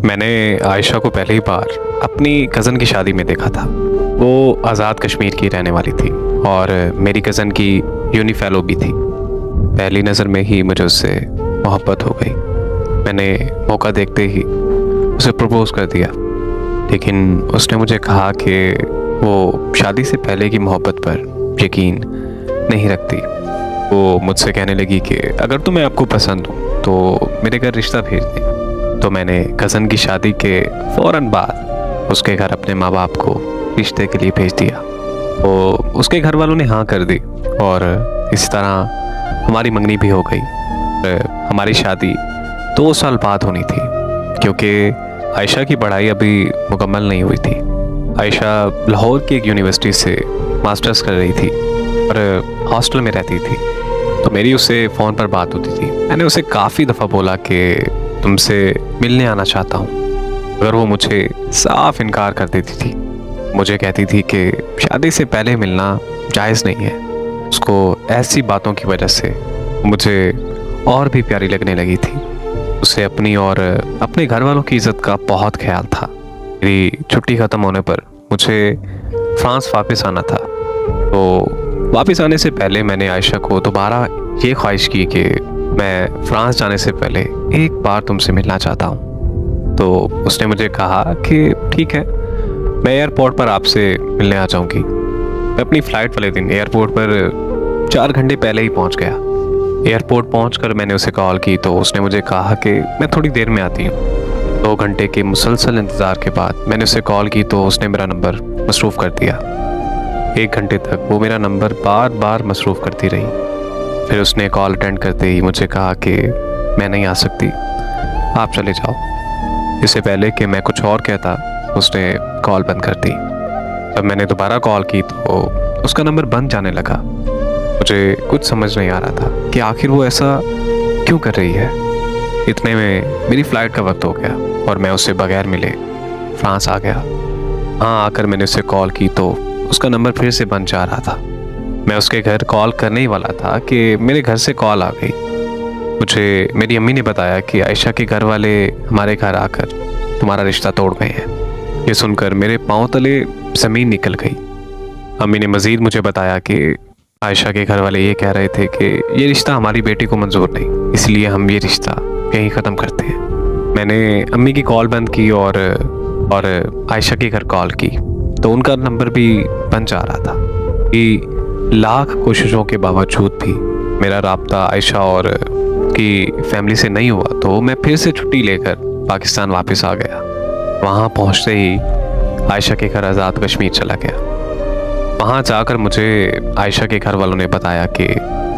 मैंने आयशा को पहली बार अपनी कज़न की शादी में देखा था। वो आज़ाद कश्मीर की रहने वाली थी और मेरी कज़न की यूनी फेलो भी थी। पहली नज़र में ही मुझे उससे मोहब्बत हो गई। मैंने मौका देखते ही उसे प्रपोज़ कर दिया, लेकिन उसने मुझे कहा कि वो शादी से पहले की मोहब्बत पर यकीन नहीं रखती। वो मुझसे कहने लगी कि अगर तुम्हें आपको पसंद हो तो मेरे घर रिश्ता भेज दें। तो मैंने कज़न की शादी के फ़ौरन बाद उसके घर अपने माँ बाप को रिश्ते के लिए भेज दिया। तो उसके घर वालों ने हाँ कर दी और इस तरह हमारी मंगनी भी हो गई। हमारी शादी 2 साल बाद होनी थी, क्योंकि आयशा की पढ़ाई अभी मुकम्मल नहीं हुई थी। आयशा लाहौर की एक यूनिवर्सिटी से मास्टर्स कर रही थी और हॉस्टल में रहती थी। तो मेरी उससे फ़ोन पर बात होती थी। मैंने उसे काफ़ी दफ़ा बोला कि तुमसे मिलने आना चाहता हूँ, मगर वो मुझे साफ इनकार कर देती थी। मुझे कहती थी कि शादी से पहले मिलना जायज़ नहीं है। उसको ऐसी बातों की वजह से मुझे और भी प्यारी लगने लगी थी। उसे अपनी और अपने घर वालों की इज़्ज़त का बहुत ख्याल था। मेरी छुट्टी ख़त्म होने पर मुझे फ्रांस वापस आना था। तो वापस आने से पहले मैंने आयशा को दोबारा ये ख्वाहिश की कि मैं फ्रांस जाने से पहले एक बार तुमसे मिलना चाहता हूँ। तो उसने मुझे कहा कि ठीक है, मैं एयरपोर्ट पर आपसे मिलने आ जाऊँगी। मैं अपनी फ़्लाइट वाले दिन एयरपोर्ट पर 4 घंटे पहले ही पहुँच गया। एयरपोर्ट पहुँचकर मैंने उसे कॉल की तो उसने मुझे कहा कि मैं थोड़ी देर में आती हूँ। 2 घंटे के मुसलसल इंतज़ार के बाद मैंने उसे कॉल की तो उसने मेरा नंबर मसरूफ़ कर दिया। 1 घंटे तक वो मेरा नंबर बार बार मसरूफ़ करती रही। फिर उसने कॉल अटेंड करते ही मुझे कहा कि मैं नहीं आ सकती, आप चले जाओ। इससे पहले कि मैं कुछ और कहता उसने कॉल बंद कर दी। तब मैंने दोबारा कॉल की तो उसका नंबर बंद जाने लगा। मुझे कुछ समझ नहीं आ रहा था कि आखिर वो ऐसा क्यों कर रही है। इतने में मेरी फ़्लाइट का वक्त हो गया और मैं उससे बगैर मिले फ्रांस आ गया। हाँ, आकर मैंने उसे कॉल की तो उसका नंबर फिर से बंद जा रहा था। मैं उसके घर कॉल करने ही वाला था कि मेरे घर से कॉल आ गई। मुझे मेरी अम्मी ने बताया कि आयशा के घर वाले हमारे घर आकर तुम्हारा रिश्ता तोड़ गए हैं। ये सुनकर मेरे पांव तले ज़मीन निकल गई। अम्मी ने मज़ीद मुझे बताया कि आयशा के घर वाले ये कह रहे थे कि ये रिश्ता हमारी बेटी को मंजूर नहीं, इसलिए हम ये रिश्ता यहीं ख़त्म करते हैं। मैंने अम्मी की कॉल बंद की और आयशा के घर कॉल की तो उनका नंबर भी बंद जा रहा था। कि लाख कोशिशों के बावजूद भी मेरा राब्ता आयशा और की फैमिली से नहीं हुआ तो मैं फिर से छुट्टी लेकर पाकिस्तान वापस आ गया। वहाँ पहुँचते ही आयशा के घर आज़ाद कश्मीर चला गया। वहाँ जाकर मुझे आयशा के घर वालों ने बताया कि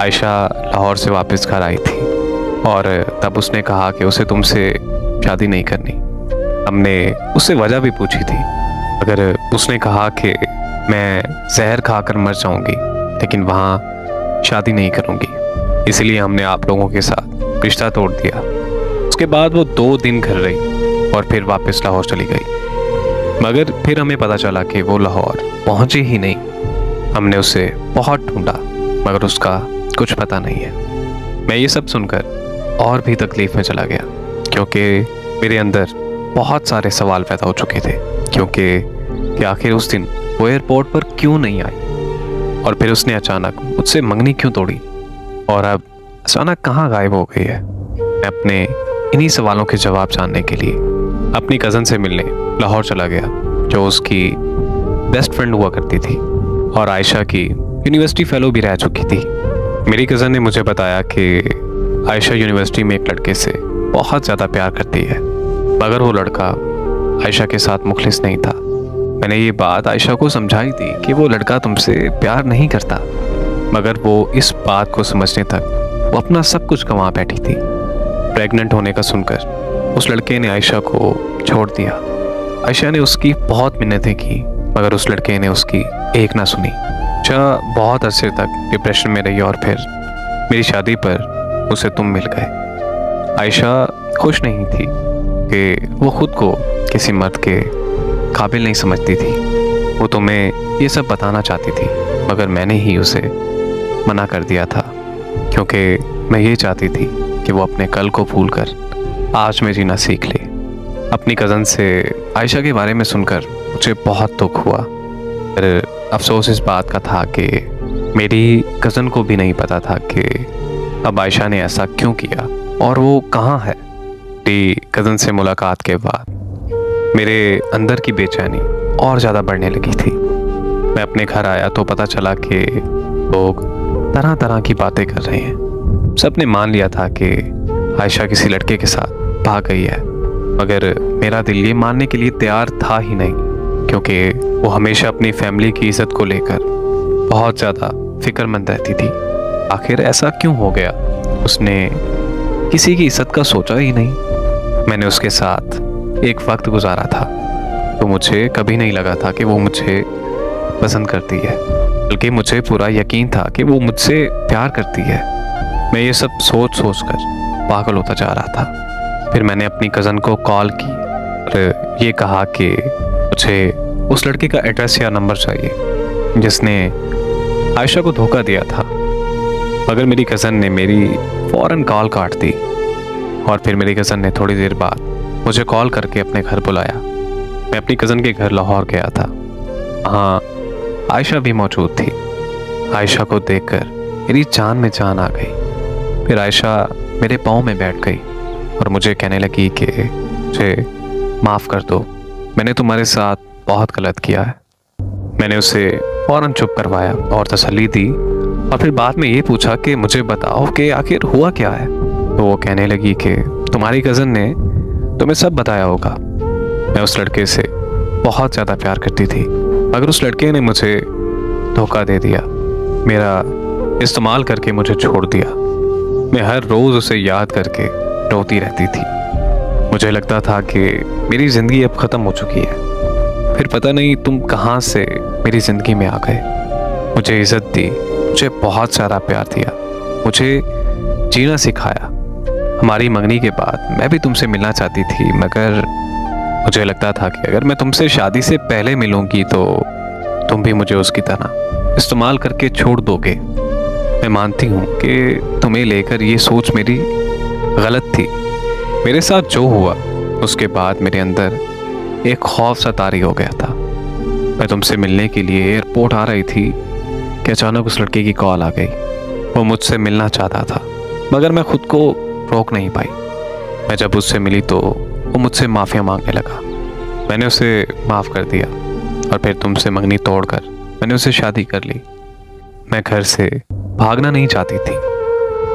आयशा लाहौर से वापस घर आई थी और तब उसने कहा कि उसे तुमसे शादी नहीं करनी। हमने उससे वजह भी पूछी थी, मगर उसने कहा कि मैं जहर खाकर मर जाऊंगी लेकिन वहाँ शादी नहीं करूंगी, इसलिए हमने आप लोगों के साथ रिश्ता तोड़ दिया। उसके बाद वो 2 दिन घर रही और फिर वापस लाहौर चली गई, मगर फिर हमें पता चला कि वो लाहौर पहुंची ही नहीं। हमने उसे बहुत ढूंढा मगर उसका कुछ पता नहीं है। मैं ये सब सुनकर और भी तकलीफ़ में चला गया, क्योंकि मेरे अंदर बहुत सारे सवाल पैदा हो चुके थे कि आखिर उस दिन वो एयरपोर्ट पर क्यों नहीं आई और फिर उसने अचानक मुझसे मंगनी क्यों तोड़ी और अब अचानक कहाँ गायब हो गई है। मैं अपने इन्हीं सवालों के जवाब जानने के लिए अपनी कज़न से मिलने लाहौर चला गया, जो उसकी बेस्ट फ्रेंड हुआ करती थी और आयशा की यूनिवर्सिटी फेलो भी रह चुकी थी। मेरी कज़न ने मुझे बताया कि आयशा यूनिवर्सिटी में एक लड़के से बहुत ज़्यादा प्यार करती है, मगर वो लड़का आयशा के साथ मुखलिस नहीं था। मैंने ये बात आयशा को समझाई थी कि वो लड़का तुमसे प्यार नहीं करता, मगर वो इस बात को समझने तक वो अपना सब कुछ गंवा बैठी थी। प्रेग्नेंट होने का सुनकर उस लड़के ने आयशा को छोड़ दिया। आयशा ने उसकी बहुत मिन्नतें की, मगर उस लड़के ने उसकी एक ना सुनी। आयशा बहुत अरसे तक डिप्रेशन में रही और फिर मेरी शादी पर उसे तुम मिल गए। आयशा खुश नहीं थी कि वो खुद को किसी मर्द के काबिल नहीं समझती थी। वो तुम्हें ये सब बताना चाहती थी, मगर मैंने ही उसे मना कर दिया था, क्योंकि मैं ये चाहती थी कि वो अपने कल को भूलकर आज में जीना सीख ले। अपनी कज़न से आयशा के बारे में सुनकर मुझे बहुत दुख हुआ। पर अफसोस इस बात का था कि मेरी कज़न को भी नहीं पता था कि अब आयशा ने ऐसा क्यों किया और वो कहाँ है। मेरी कज़न से मुलाकात के बाद मेरे अंदर की बेचैनी और ज़्यादा बढ़ने लगी थी। मैं अपने घर आया तो पता चला कि लोग तरह तरह की बातें कर रहे हैं। सबने मान लिया था कि आयशा किसी लड़के के साथ भाग गई है, मगर मेरा दिल ये मानने के लिए तैयार था ही नहीं, क्योंकि वो हमेशा अपनी फैमिली की इज्जत को लेकर बहुत ज़्यादा फिक्रमंद रहती थी। आखिर ऐसा क्यों हो गया? उसने किसी की इज्जत का सोचा ही नहीं। मैंने उसके साथ एक वक्त गुजारा था तो मुझे कभी नहीं लगा था कि वो मुझे पसंद करती है, बल्कि मुझे पूरा यकीन था कि वो मुझसे प्यार करती है। मैं ये सब सोच सोच कर पागल होता जा रहा था। फिर मैंने अपनी कज़न को कॉल की और ये कहा कि मुझे उस लड़के का एड्रेस या नंबर चाहिए जिसने आयशा को धोखा दिया था। मगर मेरी कज़न ने मेरी फ़ौरन कॉल काट दी और फिर मेरी कज़न ने थोड़ी देर बाद मुझे कॉल करके अपने घर बुलाया। मैं अपनी कज़न के घर लाहौर गया था। वहाँ आयशा भी मौजूद थी। आयशा को देखकर मेरी जान में जान आ गई। फिर आयशा मेरे पाँव में बैठ गई और मुझे कहने लगी कि मुझे माफ़ कर दो, मैंने तुम्हारे साथ बहुत गलत किया है। मैंने उसे फ़ौरन चुप करवाया और तसल्ली दी और फिर बाद में ये पूछा कि मुझे बताओ कि आखिर हुआ क्या है। तो वो कहने लगी कि तुम्हारी कज़न ने तुम्हें सब बताया होगा। मैं उस लड़के से बहुत ज़्यादा प्यार करती थी, मगर उस लड़के ने मुझे धोखा दे दिया, मेरा इस्तेमाल करके मुझे छोड़ दिया। मैं हर रोज़ उसे याद करके रोती रहती थी। मुझे लगता था कि मेरी ज़िंदगी अब ख़त्म हो चुकी है। फिर पता नहीं तुम कहाँ से मेरी ज़िंदगी में आ गए। मुझे इज़्ज़त दी, मुझे बहुत सारा प्यार दिया, मुझे जीना सिखाया। हमारी मंगनी के बाद मैं भी तुमसे मिलना चाहती थी, मगर मुझे लगता था कि अगर मैं तुमसे शादी से पहले मिलूंगी तो तुम भी मुझे उसकी तरह इस्तेमाल करके छोड़ दोगे। मैं मानती हूँ कि तुम्हें लेकर ये सोच मेरी गलत थी। मेरे साथ जो हुआ उसके बाद मेरे अंदर एक खौफ सा तारी हो गया था। मैं तुमसे मिलने के लिए एयरपोर्ट आ रही थी कि अचानक उस लड़के की कॉल आ गई। वो मुझसे मिलना चाहता था, मगर मैं खुद को रोक नहीं पाई। मैं जब उससे मिली तो वो मुझसे माफ़िया मांगने लगा। मैंने उसे माफ़ कर दिया और फिर तुमसे मंगनी तोड़कर मैंने उसे शादी कर ली। मैं घर से भागना नहीं चाहती थी,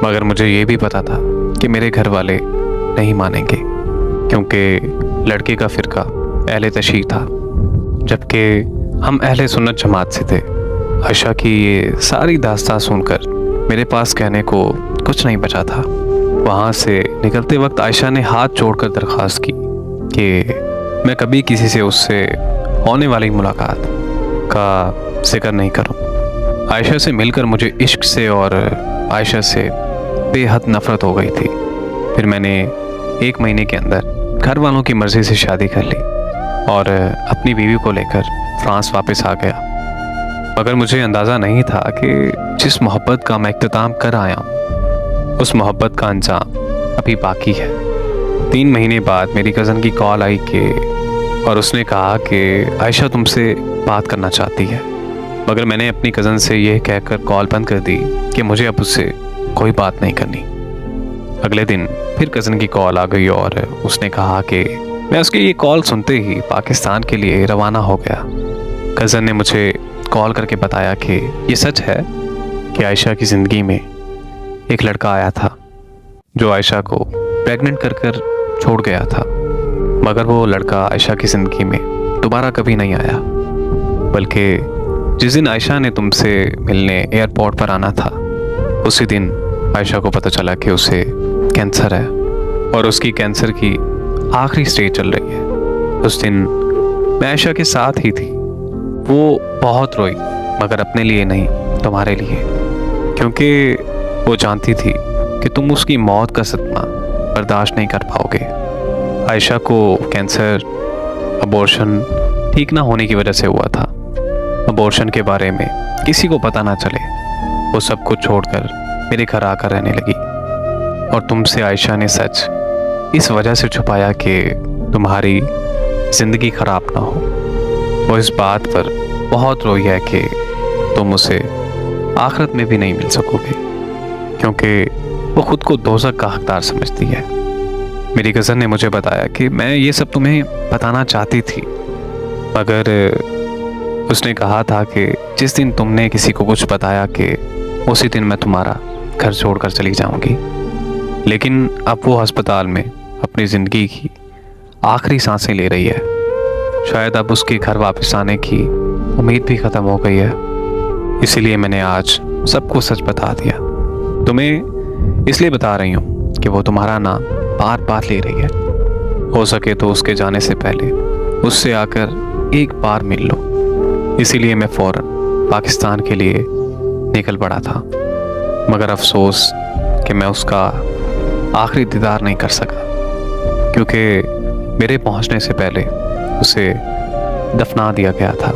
मगर मुझे ये भी पता था कि मेरे घर वाले नहीं मानेंगे, क्योंकि लड़के का फ़िरका अहले तशीह था, जबकि हम अहले सुन्नत जमात से थे। आयशा की ये सारी दास्तां सुनकर मेरे पास कहने को कुछ नहीं बचा था। वहाँ से निकलते वक्त आयशा ने हाथ जोड़कर दरख्वास्त की कि मैं कभी किसी से उससे होने वाली मुलाकात का जिक्र नहीं करूं। आयशा से मिलकर मुझे इश्क से और आयशा से बेहद नफ़रत हो गई थी। फिर मैंने 1 महीने के अंदर घर वालों की मर्ज़ी से शादी कर ली और अपनी बीवी को लेकर फ्रांस वापस आ गया। मगर मुझे अंदाज़ा नहीं था कि जिस मोहब्बत का मैं इख्तिताम कर आया हूँ उस मोहब्बत का अंजाम अभी बाकी है। 3 महीने बाद मेरी कज़न की कॉल आई और उसने कहा कि आयशा तुमसे बात करना चाहती है, मगर मैंने अपनी कज़न से यह कहकर कॉल बंद कर दी कि मुझे अब उससे कोई बात नहीं करनी। अगले दिन फिर कज़न की कॉल आ गई और उसने कहा कि मैं उसकी ये कॉल सुनते ही पाकिस्तान के लिए रवाना हो गया। कज़न ने मुझे कॉल करके बताया कि ये सच है कि आयशा की ज़िंदगी में एक लड़का आया था जो आयशा को प्रेग्नेंट कर छोड़ गया था, मगर वो लड़का आयशा की ज़िंदगी में दोबारा कभी नहीं आया, बल्कि जिस दिन आयशा ने तुमसे मिलने एयरपोर्ट पर आना था उसी दिन आयशा को पता चला कि उसे कैंसर है और उसकी कैंसर की आखिरी स्टेज चल रही है। उस दिन मैं आयशा के साथ ही थी। वो बहुत रोई, मगर अपने लिए नहीं, तुम्हारे लिए, क्योंकि वो जानती थी कि तुम उसकी मौत का सदमा बर्दाश्त नहीं कर पाओगे। आयशा को कैंसर अबॉर्शन ठीक ना होने की वजह से हुआ था। अबॉर्शन के बारे में किसी को पता ना चले, वो सब कुछ छोड़कर मेरे घर आकर रहने लगी। और तुमसे आयशा ने सच इस वजह से छुपाया कि तुम्हारी ज़िंदगी ख़राब ना हो। वो इस बात पर बहुत रोई है कि तुम उसे आखिरत में भी नहीं मिल सकोगे, क्योंकि वो खुद को दोज़ख का हकदार समझती है। मेरी कज़न ने मुझे बताया कि मैं ये सब तुम्हें बताना चाहती थी, मगर उसने कहा था कि जिस दिन तुमने किसी को कुछ बताया कि उसी दिन मैं तुम्हारा घर छोड़कर चली जाऊंगी। लेकिन अब वो अस्पताल में अपनी ज़िंदगी की आखिरी सांसें ले रही है। शायद अब उसके घर वापस आने की उम्मीद भी ख़त्म हो गई है। इसीलिए मैंने आज सबको सच बता दिया। तुम्हें इसलिए बता रही हूँ कि वो तुम्हारा नाम बार बार ले रही है। हो सके तो उसके जाने से पहले उससे आकर एक बार मिल लो। इसीलिए मैं फ़ौरन पाकिस्तान के लिए निकल पड़ा था, मगर अफसोस कि मैं उसका आखिरी दीदार नहीं कर सका, क्योंकि मेरे पहुंचने से पहले उसे दफना दिया गया था।